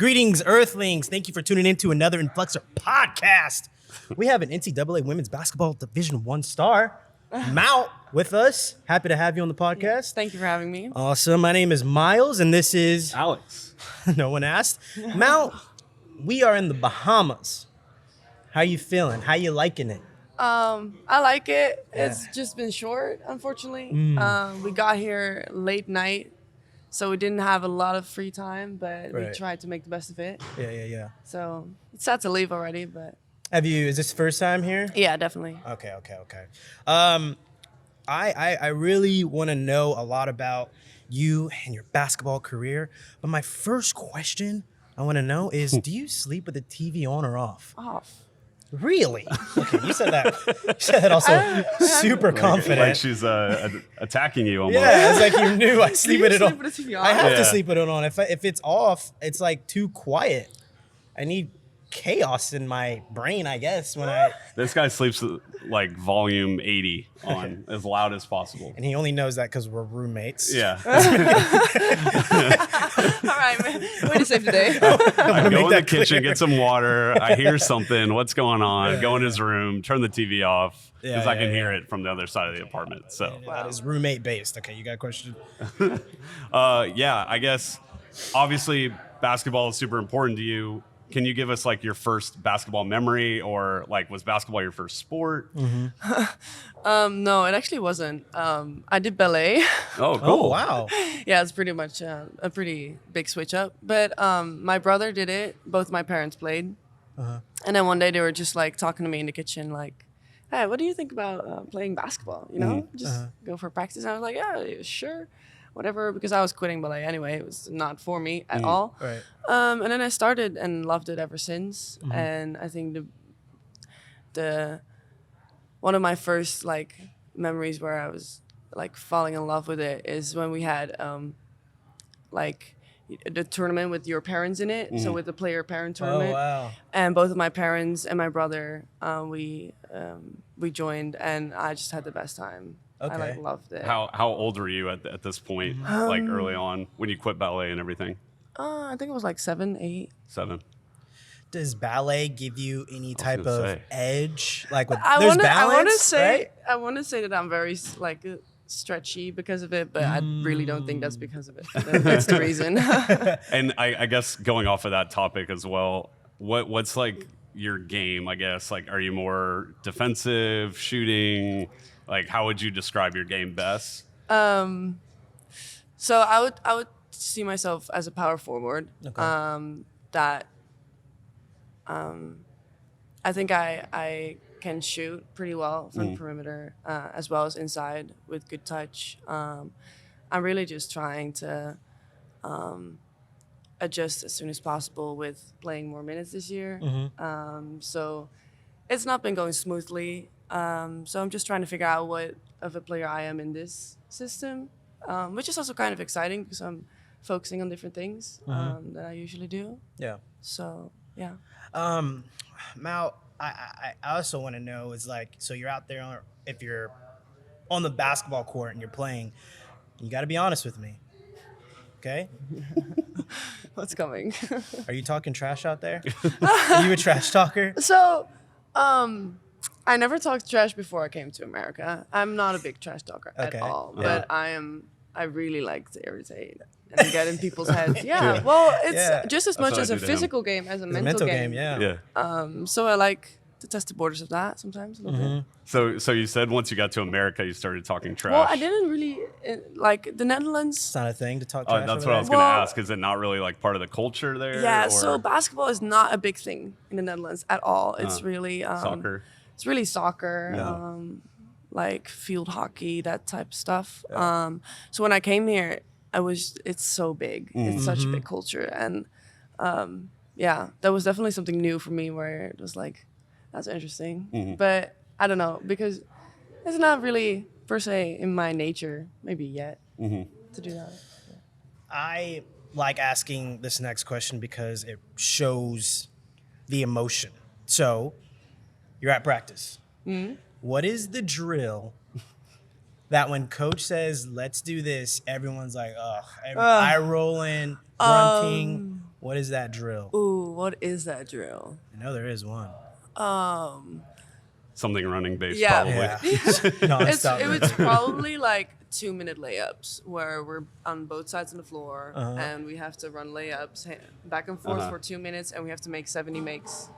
Greetings, Earthlings. Thank you for tuning in to another Influxer podcast. We have an NCAA Women's Basketball Division I star, Mount, with us. Happy to have you on the podcast. Thank you for having me. Awesome. My name is Miles, and this is... Alex. No one asked. Mount, we are in the Bahamas. How you feeling? How you liking it? I like it. It's just been short, unfortunately. We got here late night, so we didn't have a lot of free time, but we tried to make the best of it. Yeah. So it's sad to leave already, but... Is this first time here? Yeah, definitely. Okay. I really want to know a lot about you and your basketball career, but my first question I want to know is, do you sleep with the TV on or off? Off. Really? Okay, you said that. You said that also super confident. Like she's attacking you almost. Yeah, it's like you knew I sleep with it on. With the TV on? I have to sleep with it on. If it's off, it's like too quiet. I need chaos in my brain, I guess, when I... This guy sleeps like volume 80 on as loud as possible. And he only knows that because we're roommates. Yeah. All right, man. Way to save the day. I go in the kitchen, get some water. I hear something. What's going on? Go in his room, turn the TV off because I can hear it from the other side of the apartment. So That is roommate based. Okay, you got a question? yeah, I guess obviously basketball is super important to you. Can you give us like your first basketball memory, or like was basketball your first sport? No, it actually wasn't. I did ballet. Oh, cool. Oh, wow. Yeah, it's pretty much a pretty big switch up. But my brother did it. Both my parents played. And then one day they were just like talking to me in the kitchen, like, "Hey, what do you think about playing basketball? You know, just go for practice." And I was like, "Yeah, sure, whatever," because I was quitting ballet anyway. It was not for me at all. Right. And then I started and loved it ever since. And I think the one of my first like memories where I was like falling in love with it is when we had like the tournament with your parents in it. So with the player parent tournament. Oh, wow. And both of my parents and my brother, we joined, and I just had the best time. Okay. I like loved it. How old were you at this point, like early on when you quit ballet and everything? I think it was like 7, 8. 7. Does ballet give you any type of gonna say. edge? Like with I there's want balance, to say right? I want to say that I'm very like stretchy because of it, but I really don't think that's because of it. That's the reason. And I guess going off of that topic as well, what's like your game? I guess like, are you more defensive, shooting? Like, how would you describe your game best? So I would see myself as a power forward. Okay. I think I can shoot pretty well from the perimeter as well as inside with good touch. I'm really just trying to adjust as soon as possible with playing more minutes this year. So it's not been going smoothly. So I'm just trying to figure out what of a player I am in this system, which is also kind of exciting because I'm focusing on different things that I usually do. Yeah. So, yeah. Mal, I also want to know is like, so you're out there, if you're on the basketball court and you're playing, you got to be honest with me. Okay? What's coming? Are you talking trash out there? Are you a trash talker? So, I never talked trash before I came to America. I'm not a big trash talker at all, but I really like to irritate and get in people's heads. Yeah, well, it's just as much as a physical game as a mental game. Yeah. So I like to test the borders of that sometimes a little bit. So you said once you got to America, you started talking trash. Well, I didn't really like the Netherlands. It's not a thing to talk trash. That's over what I there? was going to Well- ask. Is it not really like part of the culture there? Yeah, or so basketball is not a big thing in the Netherlands at all. It's really soccer? It's really soccer, like field hockey, that type of stuff. So when I came here, it's so big. It's such a big culture, and that was definitely something new for me. Where it was like, that's interesting, but I don't know, because it's not really per se in my nature, maybe yet, to do that. I like asking this next question because it shows the emotion. So, you're at practice. What is the drill that when coach says, let's do this, everyone's like, eye rolling, grunting? What is that drill? Ooh, what is that drill? I know there is one. Something running based, Yeah. probably. Yeah. It's Non-stop. it was probably like 2-minute layups where we're on both sides of the floor and we have to run layups back and forth for 2 minutes and we have to make 70 makes.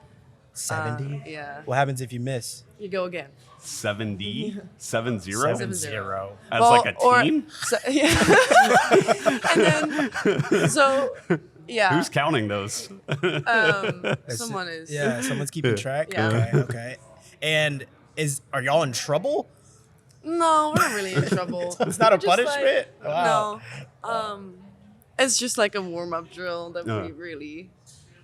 70? Yeah. What happens if you miss? You go again. 70? 7-0? 7-0. As like a team? And then, so, yeah. Who's counting those? Someone is. Yeah, someone's keeping track? Yeah. Okay. And are y'all in trouble? No, we're not really in trouble. It's not a Just punishment? Wow. No. It's just like a warm-up drill that we really,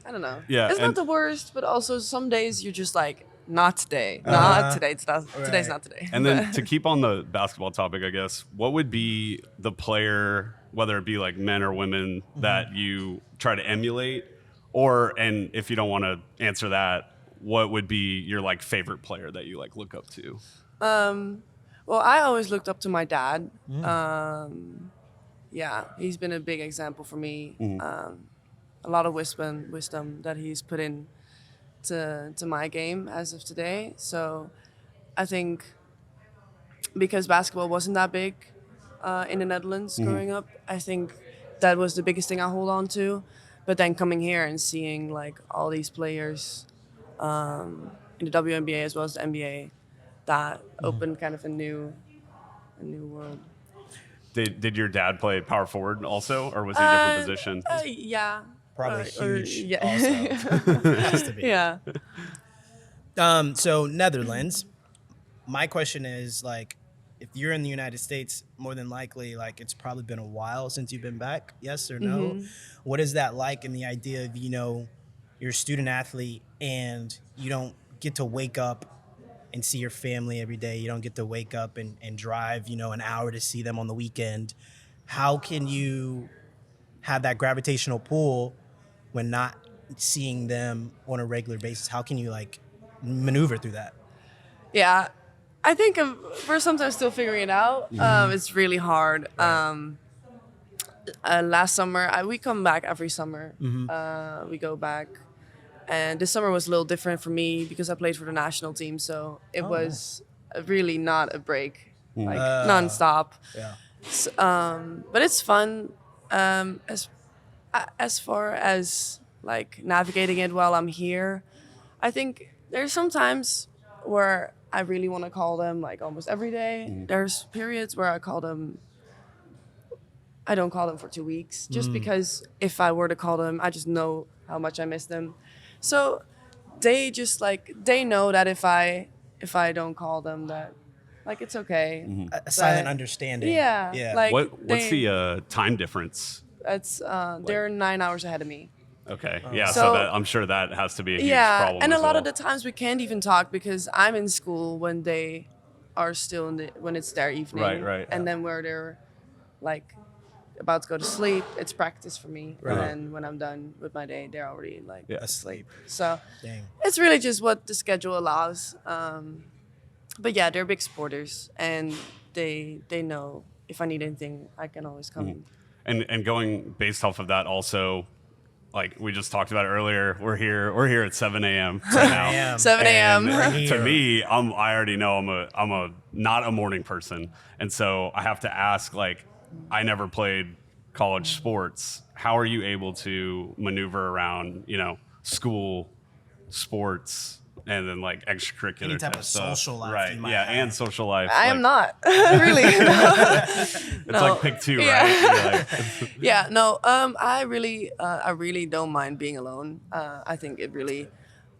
I don't know. Yeah, It's not and- the worst, but also some days you're just like, not today. Not today. Today's not today. And then to keep on the basketball topic, I guess, what would be the player, whether it be like men or women, that you try to emulate? And if you don't want to answer that, what would be your like favorite player that you like look up to? Well, I always looked up to my dad. Yeah, he's been a big example for me. A lot of wisdom that he's put in to my game as of today. So I think because basketball wasn't that big in the Netherlands growing up, I think that was the biggest thing I hold on to. But then coming here and seeing like all these players in the WNBA as well as the NBA, that opened kind of a new world. Did your dad play power forward also, or was he a different position? Yeah. Probably Or- huge yeah. also. Has to be. Yeah. So Netherlands, my question is like, if you're in the United States, more than likely, like it's probably been a while since you've been back. Yes or no? What is that like? And the idea of you're a student athlete and you don't get to wake up and see your family every day. You don't get to wake up and drive an hour to see them on the weekend. How can you have that gravitational pull when not seeing them on a regular basis? How can you like maneuver through that? Yeah. I think we're sometimes still figuring it out. It's really hard. Last summer, we come back every summer. We go back. And this summer was a little different for me because I played for the national team. So it was really not a break, like nonstop. Yeah. But it's fun. As far as like navigating it while I'm here, I think there's some times where I really want to call them like almost every day. There's periods where I don't call them for 2 weeks just because if I were to call them, I just know how much I miss them. So they just like, they know that if I don't call them, that like it's okay. A silent But- understanding. Yeah. Yeah. Like What's the time difference? it's they're 9 hours ahead of me. Okay, yeah, so So- that, I'm sure that has to be a huge Yeah, problem. and a as lot well. of the times we can't even talk because I'm in school when they are still when it's their evening. Right, And then where they're like about to go to sleep, it's practice for me. Right. And then when I'm done with my day, they're already like Yeah. asleep. So Dang. it's really just what the schedule allows. But yeah, they're big supporters and they know if I need anything, I can always come. And going based off of that also, like we just talked about earlier, we're here at 7 a.m. right now. Damn. 7 a.m. And Here. to me, I already know I'm a not a morning person, and so I have to ask. Like, I never played college sports. How are you able to maneuver around, school, sports, and then like extracurricular Any type type of stuff? social life right? you might Yeah, have. and social life. I am like, not really. It's No. like pick two, Yeah. right? You're like- Yeah, no. I really don't mind being alone. I think it really,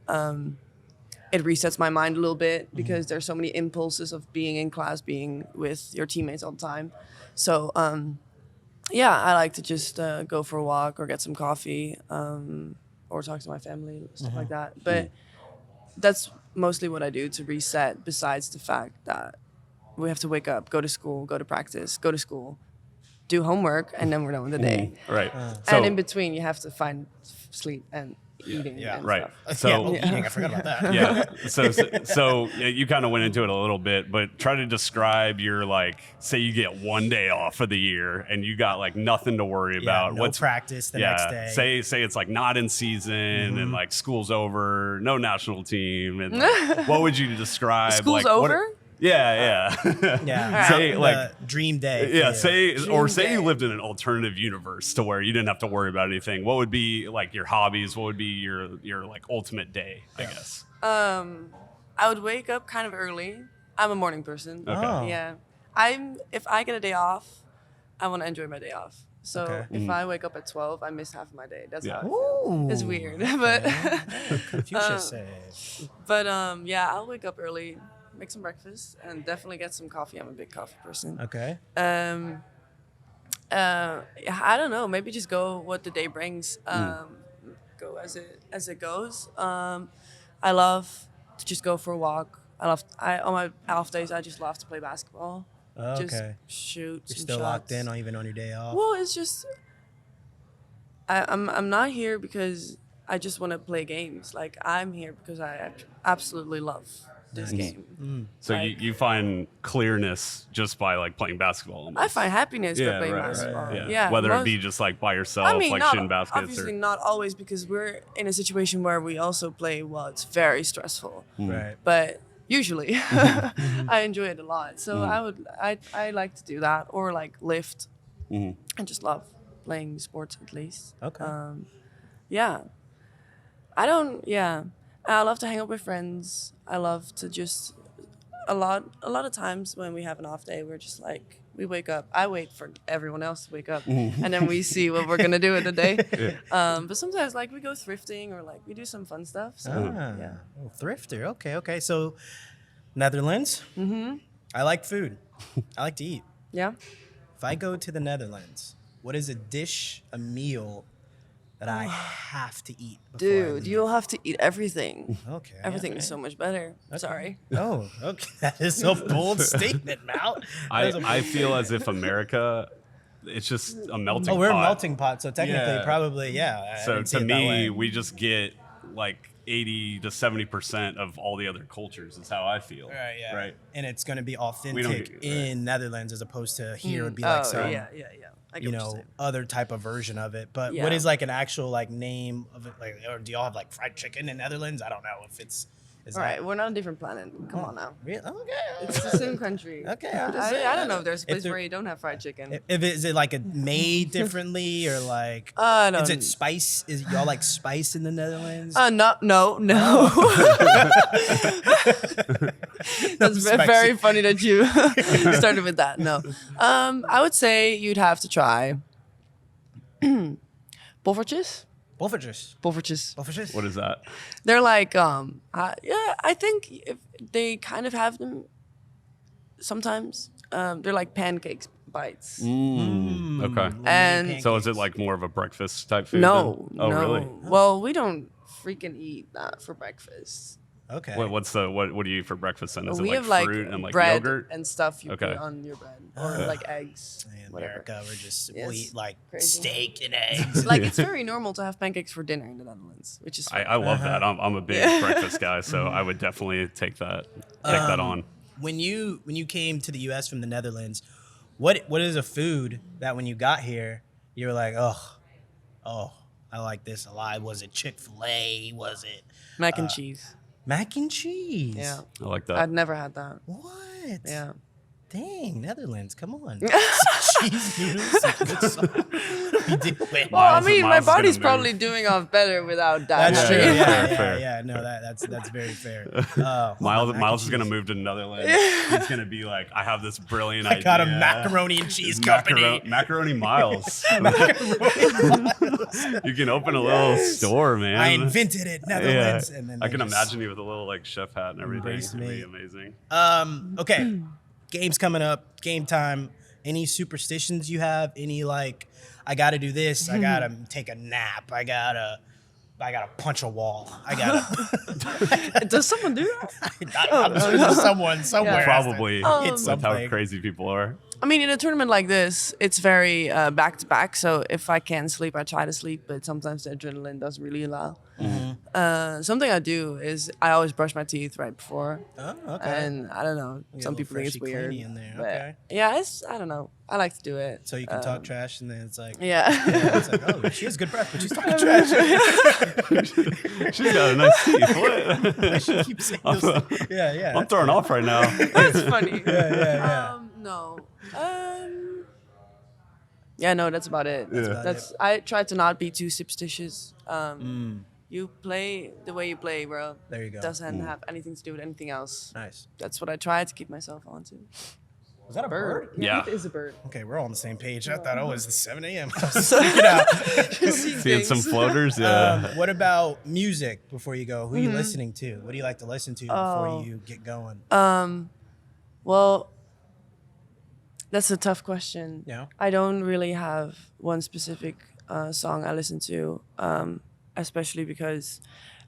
it resets my mind a little bit because there's so many impulses of being in class, being with your teammates all the time. So, yeah, I like to just go for a walk or get some coffee, or talk to my family, stuff like that. But that's mostly what I do to reset. Besides the fact that we have to wake up, go to school, go to practice, go to school, do homework, and then we're done with the day. Right. And in between, you have to find sleep and eating and Right. stuff. So Eating, I forgot about that. yeah. So yeah, you kind of went into it a little bit, but try to describe your like, say you get one day off of the year and you got like nothing to worry about. No practice the next day. Say it's like not in season and like school's over, no national team. And what would you describe? School's like, over? Yeah. Yeah. Say The like dream day. yeah, for say you. or say day. you lived in an alternative universe to where you didn't have to worry about anything. What would be like your hobbies? What would be your like ultimate day? I guess. I would wake up kind of early. I'm a morning person. Okay. Oh. Yeah. If I get a day off, I want to enjoy my day off. So Okay. if I wake up at 12, I miss half of my day. That's Yeah. how I feel. It's Ooh. weird, but Confucius says. but yeah, I'll wake up early, make some breakfast, and definitely get some coffee. I'm a big coffee person. Okay. I don't know. Maybe just go what the day brings. Go as it goes. I love to just go for a walk. On my off days, I just love to play basketball. Okay. Just shoot. You're some still locked shots. in, even on your day off. Well, it's just I'm not here because I just want to play games. Like I'm here because I absolutely love this game. So Like- you find clearness just by like playing basketball. Almost. I find happiness by playing right, basketball. right. Yeah, Whether it most- be just like by yourself, I mean, like not, shooting baskets, obviously or not always because we're in a situation where we also play while it's very stressful. Right. But usually, I enjoy it a lot. So I like to do that or like lift. I just love playing sports at least. Okay. Yeah. I love to hang out with friends. I love to just a lot of times when we have an off day, we're just like we wake up. I wait for everyone else to wake up, and then we see what we're gonna do in the day. But sometimes like we go thrifting or like we do some fun stuff. So yeah. Oh, thrifter. Okay. So, Netherlands. Mm-hmm. I like food. I like to eat. Yeah. If I go to the Netherlands, what is a meal that I have to eat? before I Dude, leave? you'll have to eat everything. Okay. Everything is okay. so much better. Sorry. Oh, okay. That is a bold statement, Mal. I feel as if America, it's just a melting. Oh, we're a pot. melting pot, so technically, Yeah. probably, yeah. I So didn't see to it that way. me, we just get like 80 to 70% of all the other cultures. Is how I feel. Right, yeah. Right. And it's going to be We don't authentic get- in Netherlands as opposed to here would be like some, yeah. I get you what you're know, saying. other type of version of it. But Yeah. what is like an actual like name of it? Like, or do y'all have like fried chicken in Netherlands? I don't know if it's. Is All right, we're not on a different planet. Come on now. Really? Okay. It's the same country. Okay, I'm just saying. I don't know if there's a place there- where you don't have fried chicken. If is it like a made differently or like? No. Is it spice? Is y'all like spice in the Netherlands? No. That's spicy. very funny that you started with that. No. I would say you'd have to try poffertjes. Poffertjes. Poffertjes. Poffertjes. What is that? They're like, I think if they kind of have them sometimes. They're like pancakes bites. Okay. And So is it like more of a breakfast type food? no, then? Oh, no. really? Well, we don't freaking eat that for breakfast. Okay. What do you eat for breakfast then? Is We it have like like fruit and like bread yogurt? and stuff you Okay. put on your bread, or like eggs, In whatever. America, we'll Yes. eat like Crazy. steak and eggs. Like it's very normal to have pancakes for dinner in the Netherlands, which is fun. I love that. I'm a big breakfast guy, so I would definitely take that on. When you came to the U.S. from the Netherlands, what is a food that when you got here you were like, oh, I like this a lot? Was it Chick-fil-A? Was it mac and cheese. mac and cheese? Yeah, I like that. I'd never had that. What? Yeah. Dang, Netherlands, come on. Cheese noodles. and good sauce. We did win. Well, I Miles- mean, my Miles is gonna body's move. probably doing off better without that. That's true. Yeah, Yeah, fair. yeah. No, that's very fair. Miles is gonna move to the Netherlands. He's gonna be like, I have this brilliant idea. I got a macaroni and cheese company. Macaroni Miles. You can open a little store, man. I invented it, Netherlands. Yeah. And then I they can just- imagine you with a little like chef hat and everything. Embrace It'd be me. amazing. Okay, game's coming up. Game time. Any superstitions you have? Any like, I gotta do this. I gotta take a nap. I gotta punch a wall. I gotta. Does someone do that? I'm sure there's someone somewhere. Probably. Hit That's how something. crazy people are. I mean, in a tournament like this, it's very back to back. So if I can sleep, I try to sleep, but sometimes the adrenaline doesn't really allow. Something I do is I always brush my teeth right before. Oh, okay. And I don't know, Get a some little people think it's freshy weird. cleany in there, but okay. Yeah, I don't know. I like to do it. So you can talk trash, and then it's like, Yeah. it's like, oh, she has good breath, but she's talking trash. She's got a nice teeth. What? She keeps saying those things. Yeah. I'm thrown off right now. That's funny. Yeah. No. Yeah, no, that's about it. about I try to not be too superstitious. You play the way you play, bro. There you go. Doesn't have anything to do with anything else. Nice. That's what I try to keep myself onto. Was that a bird? Yeah. It is a bird. Okay, we're all on the same page. I thought it was the 7 a.m. I was freaking out. Seeing some floaters. Yeah. What about music before you go? Who are Mm-hmm. you listening to? What do you like to listen to before you get going? Well, that's a tough question. Yeah. I don't really have one specific song I listen to, especially because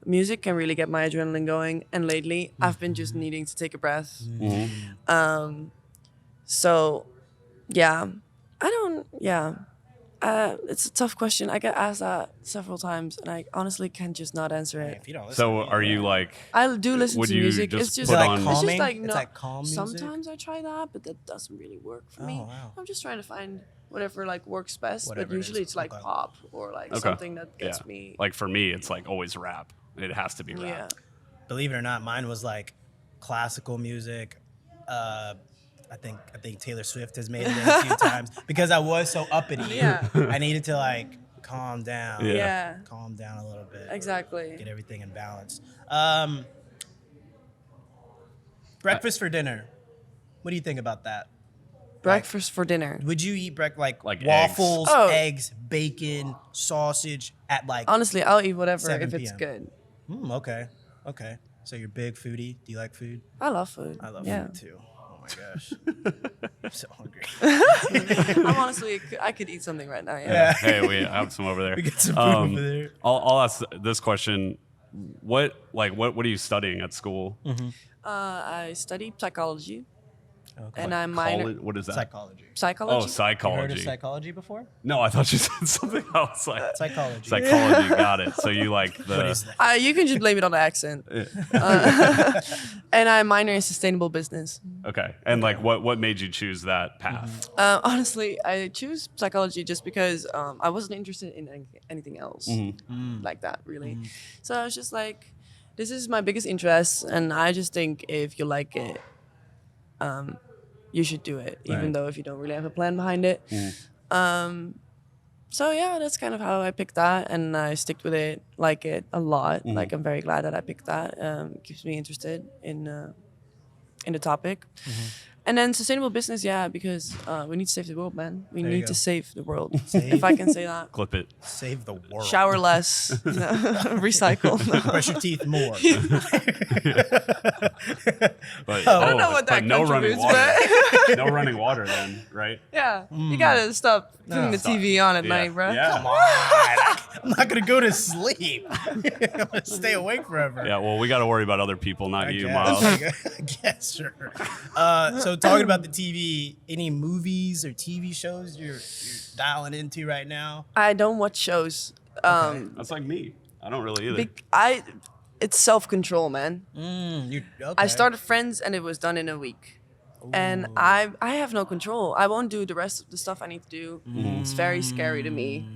music can really get my adrenaline going. And lately, I've been just needing to take a breath. So, yeah, it's a tough question. I get asked that several times, and I honestly can just not answer it. If you don't listen, So are you like? I do listen Would to you music. just It's just put like on- it's calming? just like It's no. like calm music? Sometimes I try that, but that doesn't really work for me. Oh, wow. I'm just trying to find whatever like works best. Whatever but it usually is. it's like Okay. pop or like Okay. something that Yeah. gets me. Like for me, it's like always rap. It has to be rap. Yeah. Believe it or not, mine was like classical music. I think Taylor Swift has made it in a few times because I was so uppity. Yeah. I needed to like calm down. Yeah. Yeah. Calm down a little bit. Exactly. Get everything in balance. Breakfast for dinner. What do you think about that? Breakfast for dinner. Would you eat Like waffles, eggs. Oh. eggs, bacon, sausage at like? Honestly, I'll eat whatever 7 if it's p.m.. good. Okay. So you're a big foodie. Do you like food? I love food. I love yeah. food too. Oh my gosh, I'm so hungry. I'm honestly, I could eat something right now. Yeah. Yeah. Hey, we have some over there. We got some food over there. I'll ask this question. What are you studying at school? I study psychology, Okay. and I'm minor What is that? Psychology. psychology. Oh, You heard of psychology. psychology before? No, I thought you said something else. Like Psychology. psychology. Got it. So you like the. What is that? You can just blame it on the accent. And I minor in sustainable business. Okay. And like, what made you choose that path? Honestly, I choose psychology just because I wasn't interested in anything else like that, really. So I was just like, this is my biggest interest, and I just think if you like it, you should do it, even Right. though if you don't really have a plan behind it. So yeah, that's kind of how I picked that, and I stick with it, like it a lot. Like I'm very glad that I picked that. It keeps me interested in the topic. And then sustainable business, yeah, because we need to save the world, man. We There you need go. to save the world, Save- if I can say that. Clip it. Save the world. Shower less, recycle. Brush your teeth more. But I don't know what that but no running contributes, water. No running water, then, right? Yeah, you gotta stop putting the TV on at night, bro. Yeah. Come on. I'm not gonna go to sleep. I'm gonna stay awake forever. Yeah. Well, we got to worry about other people, not you, guess. Miles. I guess, sure. So talking about the TV, any movies or TV shows you're dialing into right now? I don't watch shows. That's like me. I don't really either. It's self-control, man. Okay. I started Friends and it was done in a week. And I have no control. I won't do the rest of the stuff I need to do. It's very scary to me.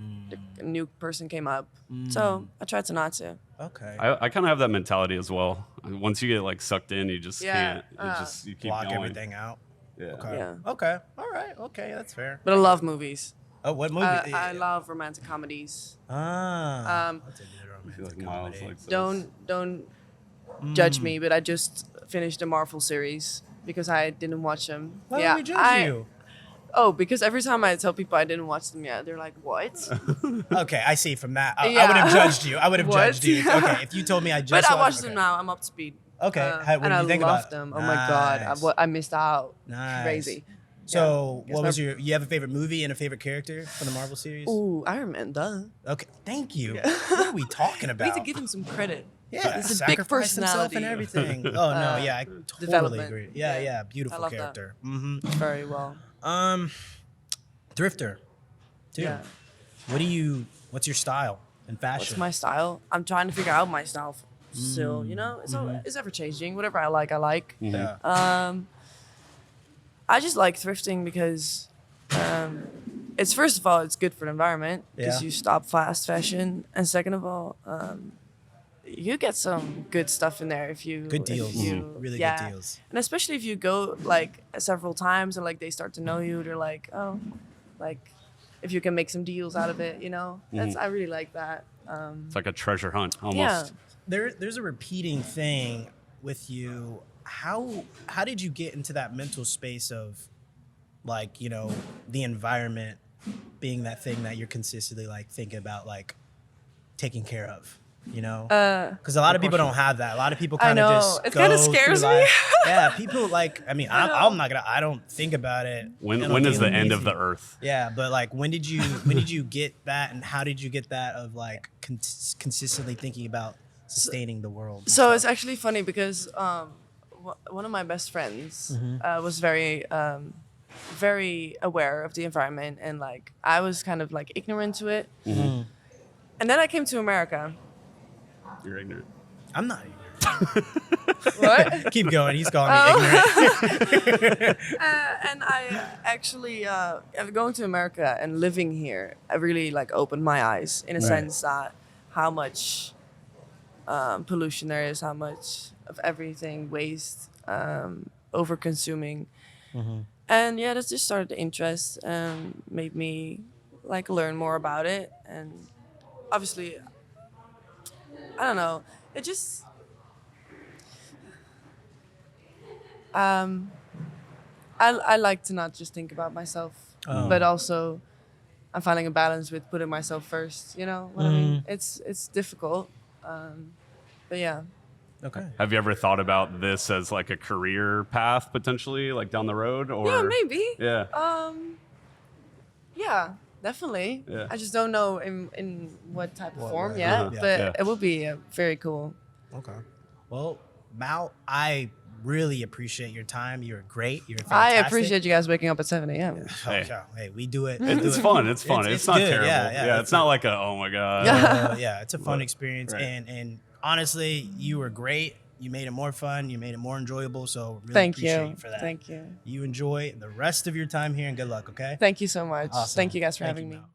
A new person came up. So I tried to not to. Okay. I kind of have that mentality as well. Once you get like sucked in, you just Yeah. can't. You keep Block going. everything out. Yeah. Okay. Yeah. Okay. All right. Okay, that's fair. But I love movies. Oh, what movie? I love romantic comedies. That's a good I feel like romantic Miles comedy. likes those. Don't judge me, but I just finished the Marvel series because I didn't watch them. Why yeah, would we judge you? Oh, because every time I tell people I didn't watch them yet, they're like, "What?" Okay, I see from that. I Yeah. would have judged you. I would have What? judged you. Okay, if you told me I just But I watched watched okay. them now. I'm up to speed. Okay, what and did I you think loved about them. Oh my god, Nice. I missed out. Nice. Crazy. So, Yeah. what Guess was you have a favorite movie and a favorite character from the Marvel series? Ooh, Iron Man, duh. Okay, thank you. What are we talking We about? need to give him some credit. yeah, He's a big sacrifice himself and personality. everything. Oh no, yeah, I totally development. agree. Yeah, Yeah. I beautiful love that. character. Mm-hmm. Very well. Thrifter, too. Yeah. What's your style in fashion? What's my style? I'm trying to figure out my style still. You know, it's ever changing. Whatever I like, I like. Yeah. I just like thrifting because it's first of all it's good for the environment because Yeah. you stop fast fashion, and second of all, you get some good stuff in there if you Good if deals. you- Really yeah. good deals. And especially if you go like several times and like they start to know you, they're like, oh, like if you can make some deals out of it, you know. That's I really like that. It's like a treasure hunt almost. Yeah. There's a repeating thing with you. How did you get into that mental space of, like, you know, the environment being that thing that you're consistently like thinking about, like taking care of, you know? Because a lot of people don't have that. A lot of people I kind of know. just It go kinda through scares me. life. Yeah, people like. I mean, I'm not gonna. I don't think about it. When on a when is the daily end of basis. the earth? Yeah, but like, when did you get that, and how did you get that of like consistently thinking about sustaining the world? and So stuff? it's actually funny because one of my best friends was very aware of the environment, and like I was kind of like ignorant to it. And then I came to America. You're ignorant. I'm not ignorant. What? Keep going. He's calling me ignorant. And I actually going to America and living here, I really like opened my eyes in a sense that how much pollution there is, how much of everything, waste, over consuming. And yeah, that just started the interest and made me like learn more about it. And obviously, I don't know, it just I like to not just think about myself, but also I'm finding a balance with putting myself first. You know what I mean? It's difficult, but yeah. Okay. Have you ever thought about this as like a career path potentially, like down the road? Or Yeah, maybe. Yeah. Yeah, definitely. Yeah. I just don't know in what type of What form way. yet, Yeah. but Yeah. it would be very cool. Okay. Well, Mal, I really appreciate your time. You're great. You're I fantastic. appreciate you guys waking up at 7 a.m. Oh, Hey. yeah. Hey, we do it. It's fun. It's fun. It's not good. terrible. Yeah, It's not like a oh my god. yeah, it's a fun experience. Right. And honestly, you were great. You made it more fun. You made it more enjoyable. So really Thank appreciate you. you for that. Thank you. You enjoy the rest of your time here, and good luck. Okay. Thank you so much. Awesome. Thank you guys for Thank having you, me. Mal.